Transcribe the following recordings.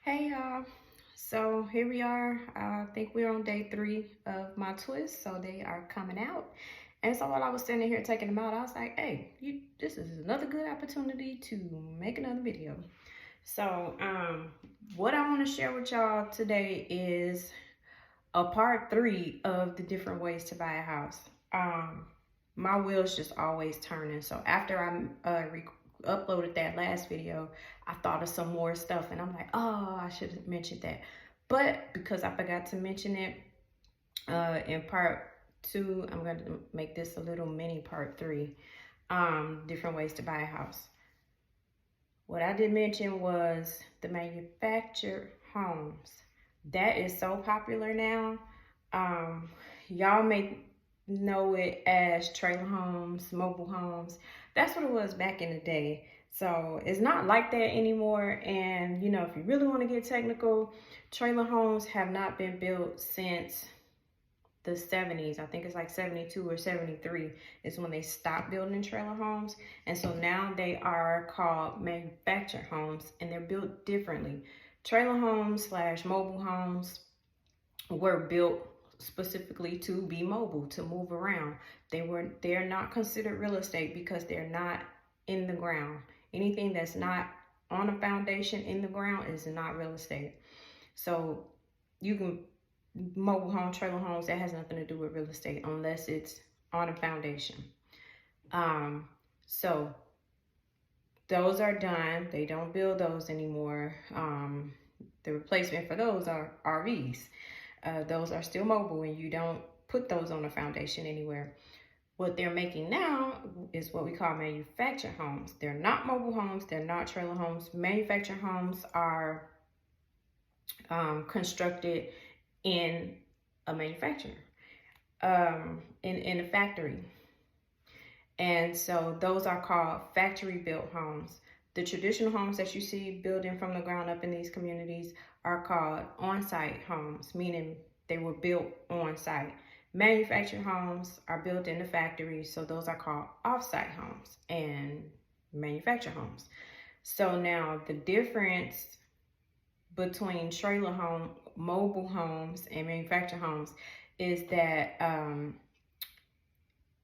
Hey y'all, so here we are. I think we're on day 3 of my twists, so they are coming out. And so while I was standing here taking them out, I was like, hey, this is another good opportunity to make another video. So what I want to share with y'all today is a part 3 of the different ways to buy a house. My wheels just always turning. So after I uploaded that last video, I thought of some more stuff, and I'm like, oh, I should have mentioned that. But because I forgot to mention it in part 2, I'm going to make this a little mini part 3. Different ways to buy a house. What I did mention was the manufactured homes. That is so popular now. Um, y'all may know it as trailer homes, mobile homes. That's what it was back in the day. So it's not like that anymore. And you know, if you really want to get technical, trailer homes have not been built since the 70s. I think it's like 72 or 73 is when they stopped building trailer homes. And so now they are called manufactured homes, and they're built differently. Trailer homes slash mobile homes were built specifically to be mobile, to move around. They're not considered real estate because they're not in the ground. Anything that's not on a foundation in the ground is not real estate. So you can mobile home, trailer homes, that has nothing to do with real estate unless it's on a foundation. So those are done. They don't build those anymore. The replacement for those are RVs. Those are still mobile, and you don't put those on a foundation anywhere. What they're making now is what we call manufactured homes. They're not mobile homes. They're not trailer homes. Manufactured homes are constructed in a manufacturer, in a factory. And so those are called factory built homes. The traditional homes that you see building from the ground up in these communities are called on-site homes, meaning they were built on site. Manufactured homes are built in the factory, so those are called off-site homes and manufactured homes. So now the difference between trailer home, mobile homes, and manufactured homes is that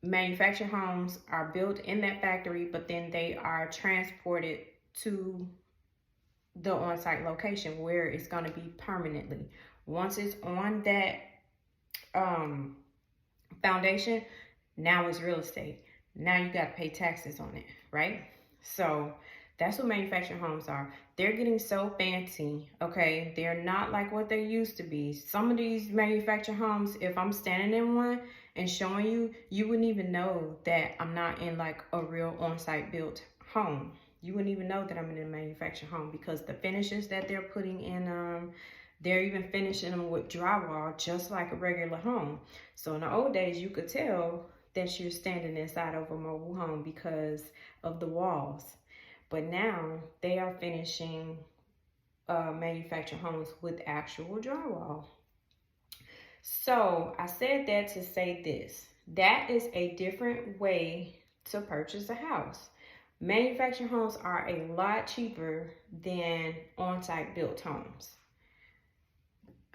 manufactured homes are built in that factory, but then they are transported to the on-site location where it's going to be permanently. Once it's on that foundation, now it's real estate. Now you got to pay taxes on it, right? So that's what manufactured homes are. They're getting so fancy, okay? They're not like what they used to be. Some of these manufactured homes, if I'm standing in one and showing you, you wouldn't even know that I'm not in like a real on-site built home. You wouldn't even know that I'm in a manufactured home because the finishes that they're putting in, they're even finishing them with drywall just like a regular home. So in the old days, you could tell that you're standing inside of a mobile home because of the walls. But now they are finishing manufactured homes with actual drywall. So I said that to say this. That is a different way to purchase a house. Manufactured homes are a lot cheaper than on-site built homes.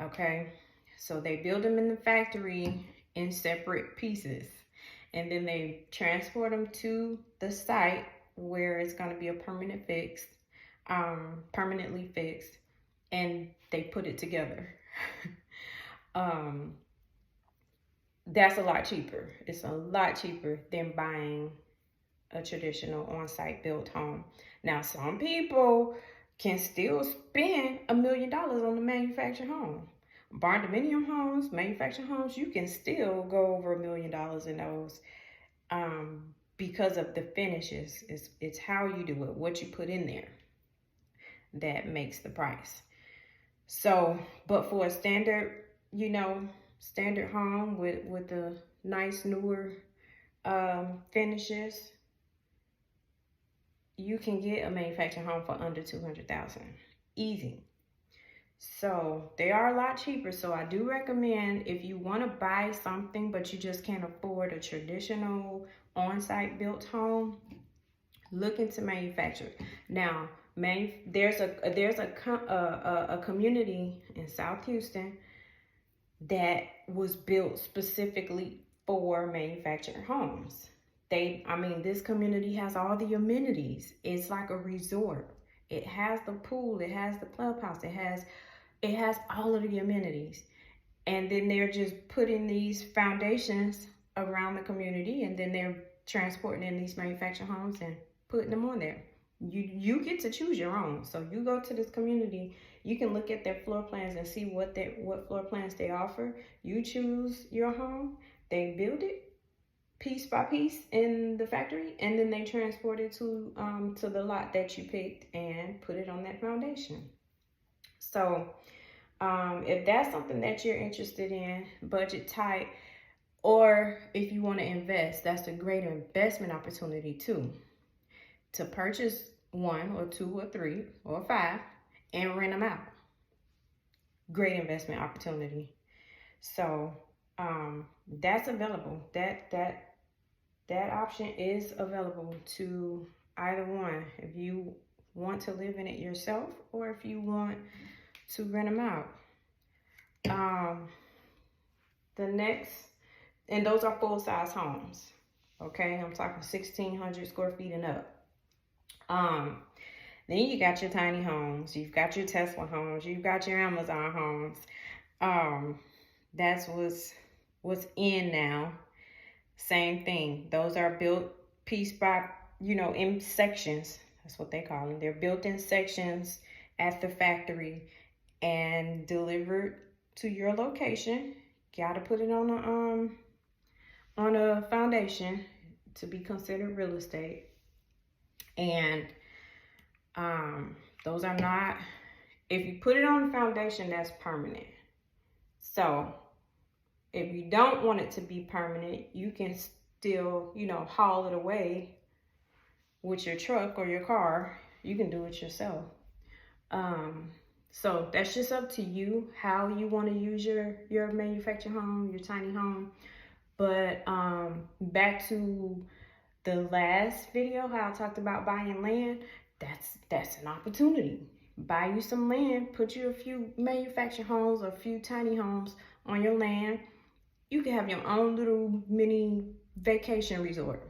Okay, so they build them in the factory in separate pieces, and then they transport them to the site where it's going to be a permanently fixed, and they put it together. That's a lot cheaper. It's a lot cheaper than buying a traditional on-site built home. Now, some people can still spend $1 million on a manufactured home. Barn dominium homes, manufactured homes, you can still go over $1 million in those because of the finishes. It's how you do it, what you put in there that makes the price. So, but for a standard, standard home with the nice newer finishes, you can get a manufactured home for under $200,000, easy. So they are a lot cheaper. So I do recommend, if you want to buy something but you just can't afford a traditional on-site built home, look into manufactured. Now, there's a community in South Houston that was built specifically for manufactured homes. This community has all the amenities. It's like a resort. It has the pool, it has the clubhouse, it has all of the amenities. And then they're just putting these foundations around the community, and then they're transporting in these manufactured homes and putting them on there. You get to choose your own. So you go to this community, you can look at their floor plans and see what floor plans they offer. You choose your home, they build it piece by piece in the factory, and then they transport it to the lot that you picked and put it on that foundation. So if that's something that you're interested in, budget tight, or if you want to invest, that's a great investment opportunity too. To purchase one or two or three or five and rent them out. Great investment opportunity. So that's available. That option is available to either one. If you want to live in it yourself, or if you want to rent them out. The next, and those are full-size homes. Okay, I'm talking 1,600 square feet and up. Then you got your tiny homes, you've got your Tesla homes, you've got your Amazon homes. That's what's in now. Same thing. Those are built piece by, in sections. That's what they call them. They're built in sections at the factory and delivered to your location. Got to put it on a foundation to be considered real estate. And those are not, if you put it on the foundation, that's permanent. So if you don't want it to be permanent, you can still, haul it away with your truck or your car. You can do it yourself. So that's just up to you how you want to use your manufactured home, your tiny home. But back to the last video, how I talked about buying land, that's an opportunity. Buy you some land, put you a few manufactured homes or a few tiny homes on your land. You can have your own little mini vacation resort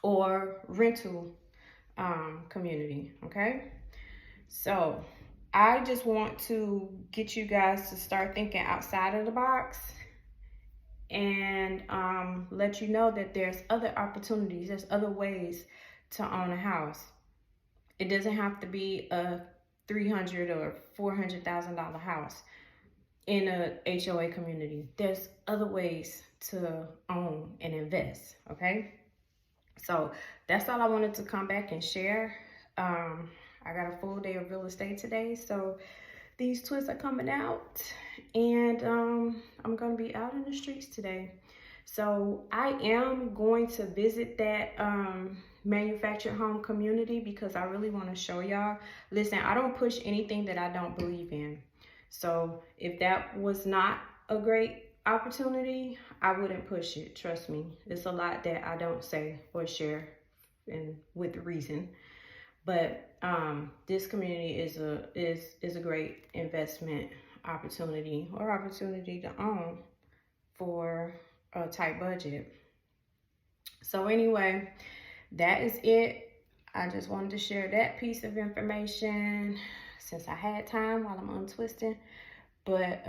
or rental community, okay? So I just want to get you guys to start thinking outside of the box and let you know that there's other opportunities, there's other ways to own a house. It doesn't have to be a $300,000 or $400,000 house in a HOA community. There's other ways to own and invest, okay? So that's all I wanted to come back and share. I got a full day of real estate today, so these twists are coming out, and I'm gonna be out in the streets today. So I am going to visit that manufactured home community because I really want to show y'all. Listen, I don't push anything that I don't believe in. So if that was not a great opportunity, I wouldn't push it. Trust me, it's a lot that I don't say or share, and with reason. But this community is a great investment opportunity or opportunity to own for a tight budget. So anyway, that is it. I just wanted to share that piece of information since I had time while I'm untwisting. But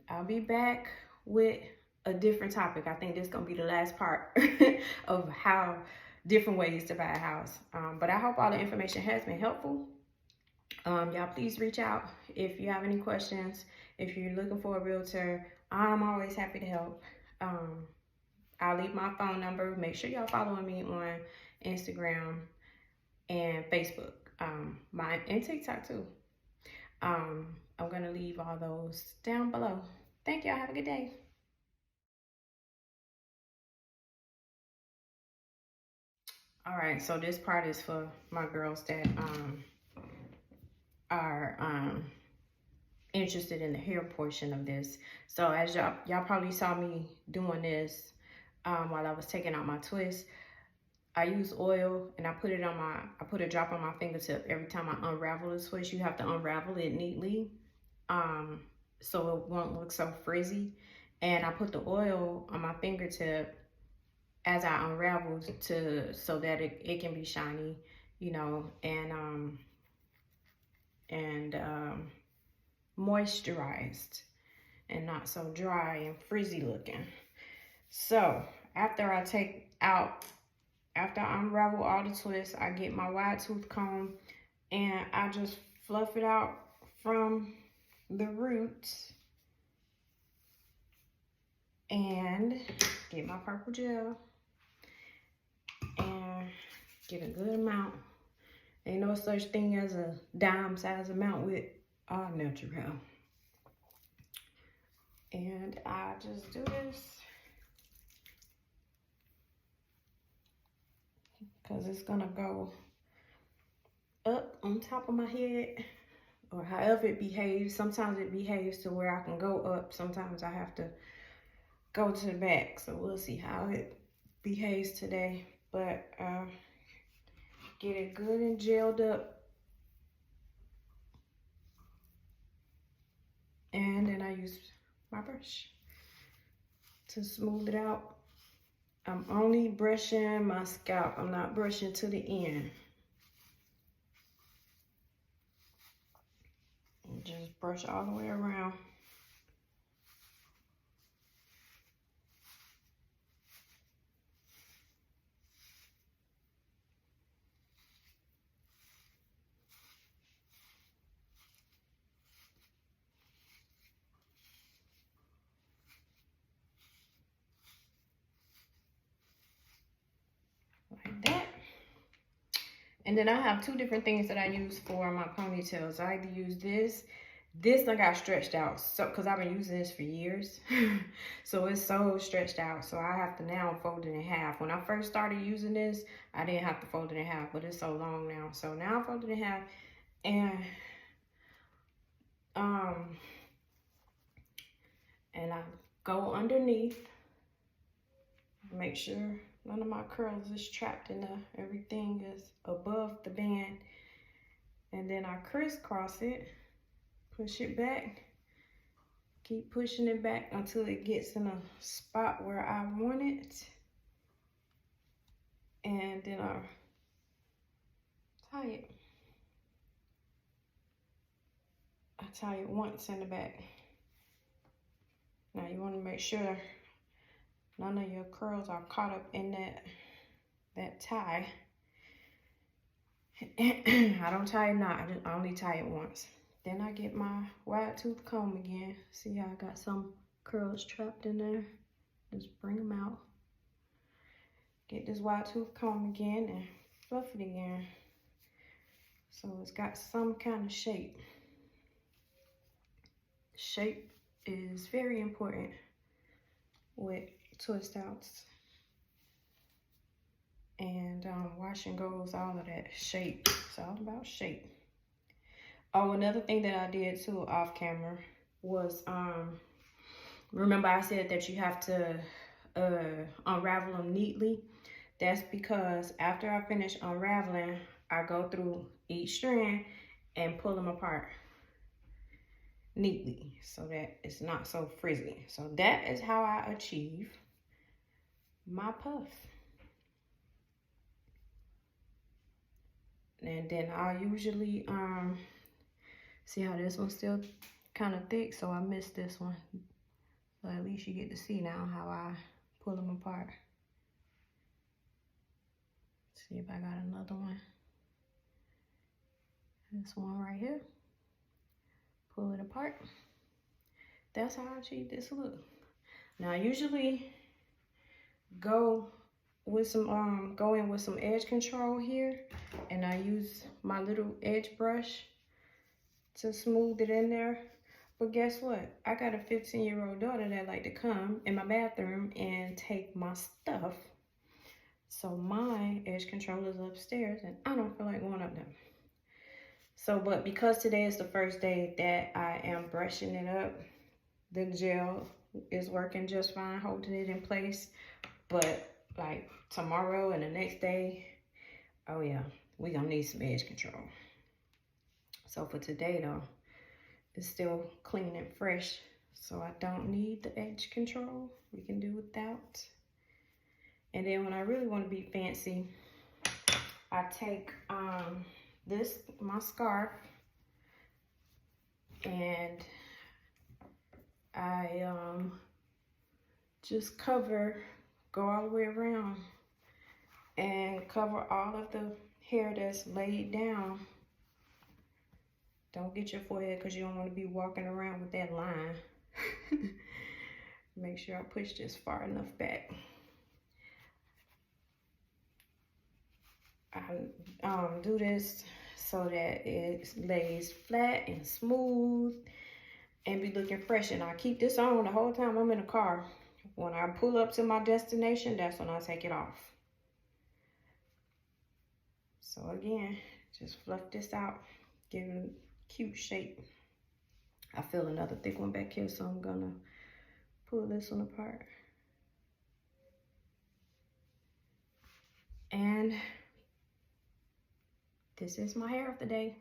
I'll be back with a different topic. I think this is gonna be the last part of how different ways to buy a house. But I hope all the information has been helpful. Y'all please reach out if you have any questions. If you're looking for a realtor, I'm always happy to help. I'll leave my phone number. Make sure y'all following me on Instagram and Facebook, and TikTok too. I'm gonna leave all those down below. Thank y'all. Have a good day. All right, so this part is for my girls that are interested in the hair portion of this. So as y'all probably saw me doing this while I was taking out my twist. I use oil and I put a drop on my fingertip every time I unravel the twist. You have to unravel it neatly, um, so it won't look so frizzy. And I put the oil on my fingertip as I unravel so that it can be shiny, you know, and moisturized and not so dry and frizzy looking. So after I unravel all the twists, I get my wide tooth comb and I just fluff it out from the roots and get my purple gel and get a good amount. Ain't no such thing as a dime size amount with our natural. And I just do this because it's gonna go up on top of my head, or however it behaves. Sometimes it behaves to where I can go up. Sometimes I have to go to the back. So we'll see how it behaves today. But get it good and gelled up. And then I use my brush to smooth it out. I'm only brushing my scalp. I'm not brushing to the end. And just brush all the way around. Like that. And then I have two different things that I use for my ponytails. I either use this I got stretched out, so because I've been using this for years. So it's so stretched out, so I have to now fold it in half. When I first started using this, I didn't have to fold it in half, but it's so long now. So now I fold it in half, and I go underneath, make sure none of my curls is trapped in there. Everything is above the band. And then I crisscross it, push it back, keep pushing it back until it gets in a spot where I want it. And then I tie it. I tie it once in the back. Now you want to make sure none of your curls are caught up in that tie. I don't tie it now, I only tie it once. Then I get my wide tooth comb again. See how I got some curls trapped in there? Just bring them out. Get this wide tooth comb again and fluff it again. So it's got some kind of shape. Shape is very important with twist outs. And wash and goes, all of that. Shape. It's all about shape. Oh, another thing that I did too off camera was, remember I said that you have to unravel them neatly. That's because after I finish unraveling, I go through each strand and pull them apart neatly so that it's not so frizzy. So that is how I achieve my puff. And then I usually, see how this one's still kind of thick, so I missed this one. So at least you get to see now how I pull them apart. See if I got another one. This one right here. Pull it apart. That's how I achieve this look. Now I usually go in with some edge control here, and I use my little edge brush to smooth it in there. But guess what? I got a 15-year-old daughter that like to come in my bathroom and take my stuff. So my edge control is upstairs and I don't feel like going up there. So, but because today is the first day that I am brushing it up, the gel is working just fine, holding it in place. But like tomorrow and the next day, oh yeah, we gonna need some edge control. So for today though, it's still clean and fresh, so I don't need the edge control. We can do without. And then when I really want to be fancy, I take my scarf, and I just go all the way around and cover all of the hair that's laid down. Don't get your forehead because you don't want to be walking around with that line. Make sure I push this far enough back. I do this so that it lays flat and smooth and be looking fresh. And I keep this on the whole time I'm in the car. When I pull up to my destination, that's when I take it off. So again, just fluff this out, give it a cute shape. I feel another thick one back here, so I'm gonna pull this one apart. And this is my hair of the day.